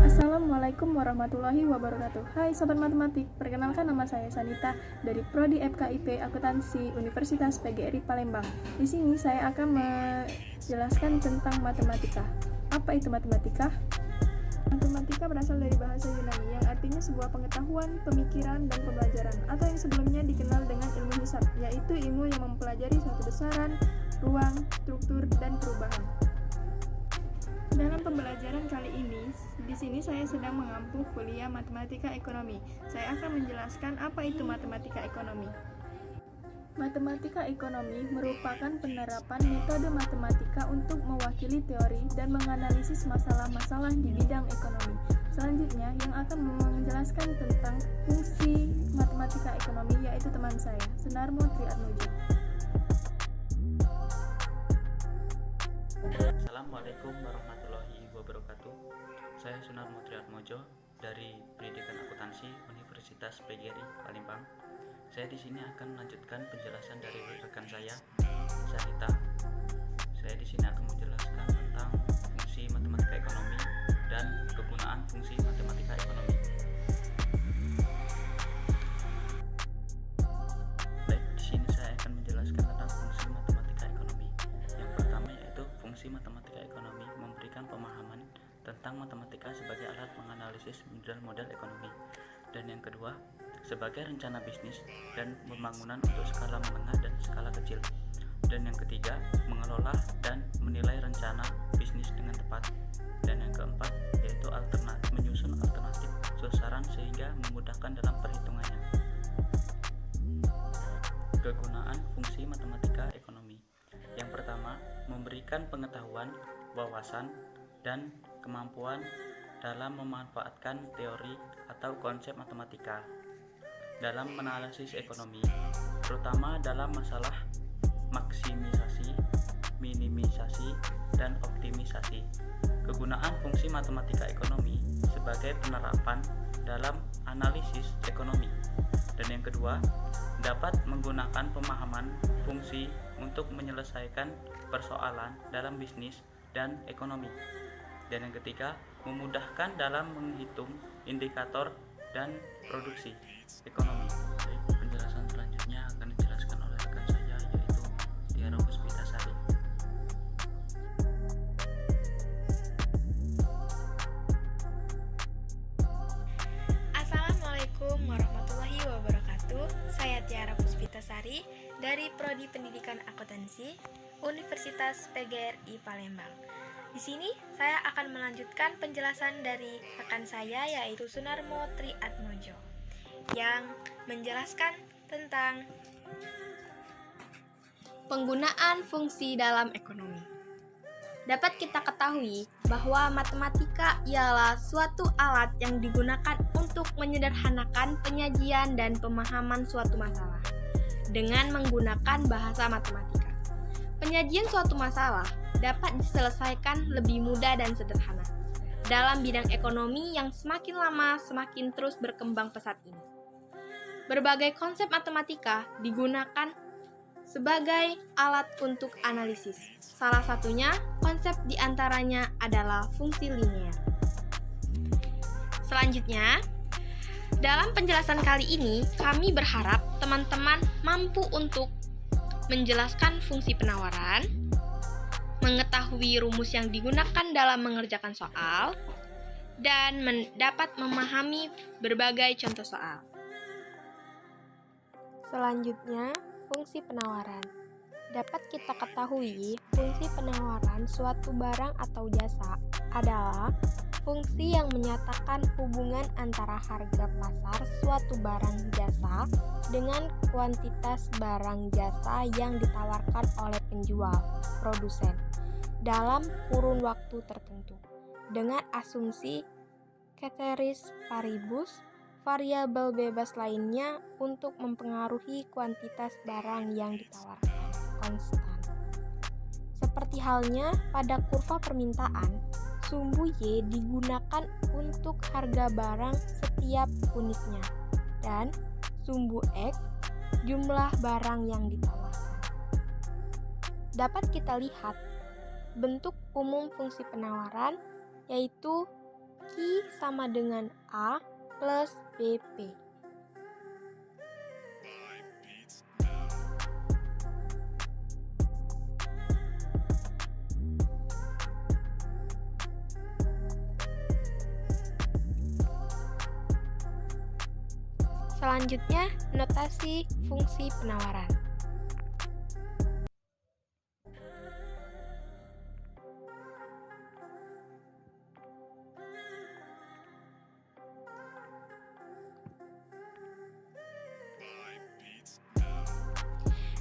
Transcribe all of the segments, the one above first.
Assalamualaikum warahmatullahi wabarakatuh. Hai Sobat Matematik, perkenalkan nama saya Sanita dari Prodi FKIP Akuntansi Universitas PGRI Palembang. Di sini saya akan menjelaskan tentang matematika. Apa itu matematika? Matematika berasal dari bahasa Yunani yang artinya sebuah pengetahuan, pemikiran, dan pembelajaran, atau yang sebelumnya dikenal dengan ilmu hisab, yaitu ilmu yang mempelajari suatu besaran, ruang, struktur, dan perubahan. Dalam pembelajaran kali ini, di sini saya sedang mengampu kuliah Matematika Ekonomi. Saya akan menjelaskan apa itu matematika ekonomi. Matematika ekonomi merupakan penerapan metode matematika untuk mewakili teori dan menganalisis masalah-masalah di bidang ekonomi. Selanjutnya, yang akan menjelaskan tentang fungsi matematika ekonomi yaitu teman saya, Sunarmo Triatmojo. Assalamualaikum warahmatullahi wabarakatuh. Saya Sunarmo Triatmojo dari Pendidikan Akuntansi Universitas PGRI Palembang. Saya di sini akan melanjutkan penjelasan dari rekan saya, Sanita. Saya di sini akan menjelaskan tentang fungsi matematika ekonomi dan kegunaan fungsi matematika ekonomi. Baik, di sini saya akan menjelaskan tentang fungsi matematika ekonomi. Yang pertama yaitu fungsi matematika ekonomi memberikan pemahaman tentang matematika sebagai alat menganalisis model-model ekonomi. Dan yang kedua, sebagai rencana bisnis dan pembangunan untuk skala menengah dan skala kecil. Dan yang ketiga, mengelola dan menilai rencana bisnis dengan tepat. Dan yang keempat, yaitu menyusun alternatif sasaran sehingga memudahkan dalam perhitungannya. Kegunaan fungsi matematika ekonomi. Yang pertama, memberikan pengetahuan, wawasan, dan kemampuan dalam memanfaatkan teori atau konsep matematika dalam menganalisis ekonomi, terutama dalam masalah maksimisasi, minimisasi, dan optimisasi. Kegunaan fungsi matematika ekonomi sebagai penerapan dalam analisis ekonomi. Dan yang kedua, dapat menggunakan pemahaman fungsi untuk menyelesaikan persoalan dalam bisnis dan ekonomi. Dan yang ketiga, memudahkan dalam menghitung indikator dan produksi ekonomi. Penjelasan selanjutnya akan dijelaskan oleh rekan saya, yaitu Tiara Puspitasari. Assalamualaikum warahmatullahi wabarakatuh. Saya Tiara Puspitasari dari Prodi Pendidikan Akuntansi Universitas PGRI Palembang. Di sini saya akan melanjutkan penjelasan dari rekan saya yaitu Sunarmo Triatmojo yang menjelaskan tentang penggunaan fungsi dalam ekonomi. Dapat kita ketahui bahwa matematika ialah suatu alat yang digunakan untuk menyederhanakan penyajian dan pemahaman suatu masalah dengan menggunakan bahasa matematika. Penyajian suatu masalah dapat diselesaikan lebih mudah dan sederhana dalam bidang ekonomi yang semakin lama semakin terus berkembang pesat ini. Berbagai konsep matematika digunakan sebagai alat untuk analisis. Salah satunya, konsep diantaranya adalah fungsi linear. Selanjutnya, dalam penjelasan kali ini, kami berharap teman-teman mampu untuk menjelaskan fungsi penawaran, mengetahui rumus yang digunakan dalam mengerjakan soal, dan dapat memahami berbagai contoh soal. Selanjutnya, fungsi penawaran. Dapat kita ketahui, fungsi penawaran suatu barang atau jasa adalah fungsi yang menyatakan hubungan antara harga pasar suatu barang jasa dengan kuantitas barang jasa yang ditawarkan oleh penjual, produsen, dalam kurun waktu tertentu, dengan asumsi ceteris paribus, variabel bebas lainnya untuk mempengaruhi kuantitas barang yang ditawarkan konstan. Seperti halnya pada kurva permintaan, sumbu Y digunakan untuk harga barang setiap unitnya, dan sumbu X jumlah barang yang ditawarkan. Dapat kita lihat bentuk umum fungsi penawaran, yaitu Q sama dengan A plus BP. Selanjutnya, notasi fungsi penawaran.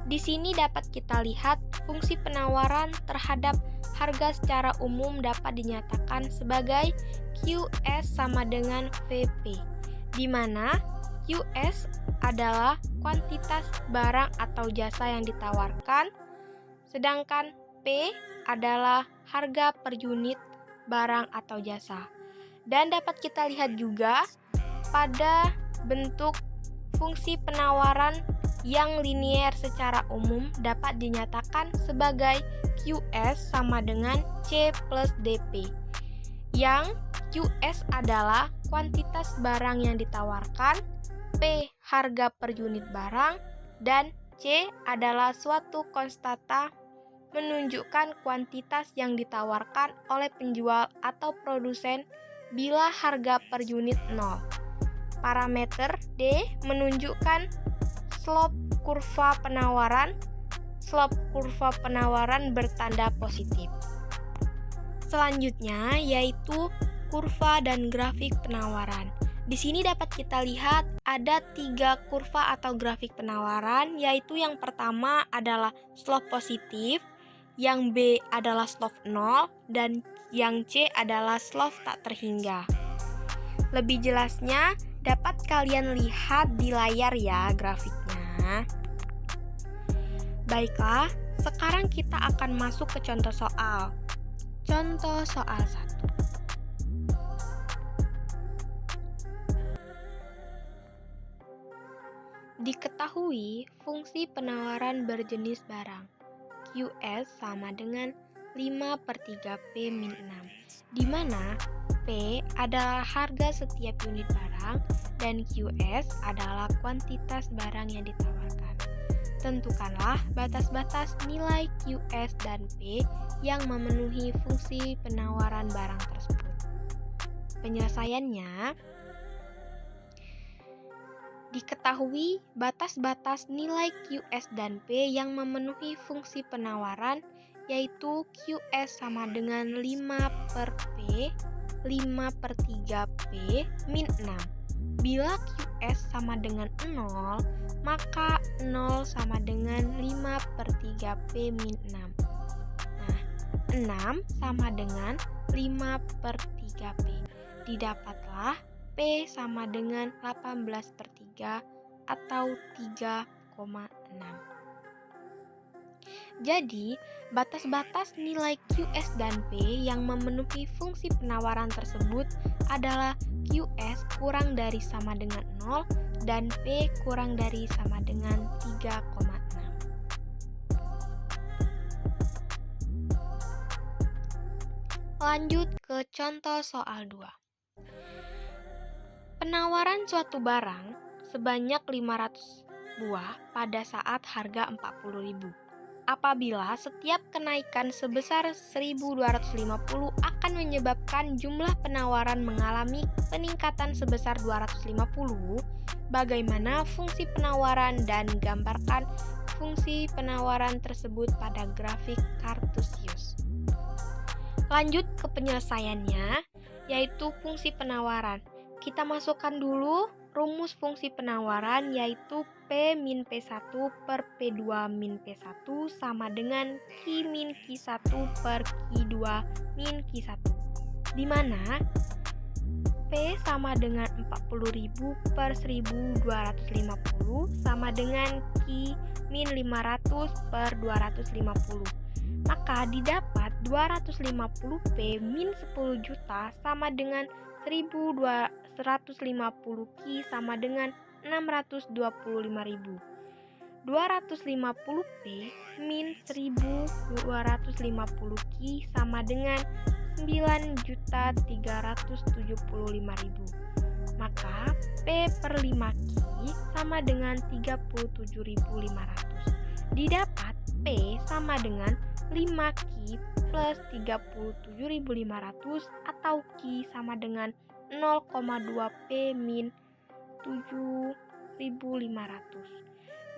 Di sini dapat kita lihat fungsi penawaran terhadap harga secara umum dapat dinyatakan sebagai QS sama dengan VP, di mana QS adalah kuantitas barang atau jasa yang ditawarkan, sedangkan P adalah harga per unit barang atau jasa. Dan dapat kita lihat juga pada bentuk fungsi penawaran yang linier secara umum dapat dinyatakan sebagai QS sama dengan C plus DP, yang QS adalah kuantitas barang yang ditawarkan, P harga per unit barang, dan C adalah suatu konstanta menunjukkan kuantitas yang ditawarkan oleh penjual atau produsen bila harga per unit 0. Parameter D menunjukkan slope kurva penawaran. Slope kurva penawaran bertanda positif. Selanjutnya yaitu kurva dan grafik penawaran. Di sini dapat kita lihat ada 3 kurva atau grafik penawaran, yaitu yang pertama adalah slope positif, yang B adalah slope 0, dan yang C adalah slope tak terhingga. Lebih jelasnya dapat kalian lihat di layar ya grafiknya. Baiklah, sekarang kita akan masuk ke contoh soal. Contoh soal 1. Diketahui fungsi penawaran berjenis barang QS sama dengan 5/3 P min 6, di mana P adalah harga setiap unit barang dan QS adalah kuantitas barang yang ditawarkan. Tentukanlah batas-batas nilai QS dan P yang memenuhi fungsi penawaran barang tersebut. Penyelesaiannya, diketahui batas-batas nilai QS dan P yang memenuhi fungsi penawaran, yaitu QS sama dengan 5/P, 5/3P min 6. Bila QS sama dengan 0, maka 0 sama dengan 5/3P min 6. Nah, 6 sama dengan 5/3P. Didapatlah P sama dengan 18/3 atau 3,6. Jadi, batas-batas nilai QS dan P yang memenuhi fungsi penawaran tersebut adalah QS kurang dari sama dengan 0 dan P kurang dari sama dengan 3,6. Lanjut ke contoh soal 2. Penawaran suatu barang sebanyak 500 buah pada saat harga 40.000. Apabila setiap kenaikan sebesar 1.250 akan menyebabkan jumlah penawaran mengalami peningkatan sebesar 250, bagaimana fungsi penawaran dan gambarkan fungsi penawaran tersebut pada grafik Cartesius. Lanjut ke penyelesaiannya, yaitu fungsi penawaran. Kita masukkan dulu rumus fungsi penawaran, yaitu P min P1 per P2 min P1 sama dengan Q min Q1 per Q2 min Q1, di mana P P sama dengan 40.000 per 1250 sama dengan Q min 500 per 250. Maka didapat 250P min 10 juta sama dengan 1.250 Q sama dengan 625.000. 250P min 1.250 Q sama dengan 9.375.000. Maka P per 5 Q sama dengan 37.500. Didapat P sama dengan 5 Q plus 37.500 atau Q sama dengan 0,2 P min 7.500.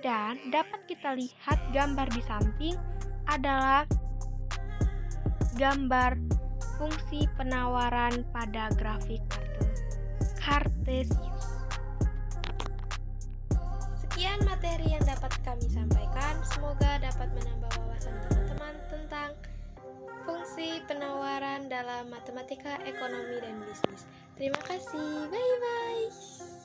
Dan dapat kita lihat gambar di samping adalah gambar fungsi penawaran pada grafik Kartesius. Sekian materi yang dapat kami sampaikan. Semoga dapat menambah wawasan teman-teman tentang fungsi penawaran dalam matematika, ekonomi, dan bisnis. Terima kasih. Bye-bye.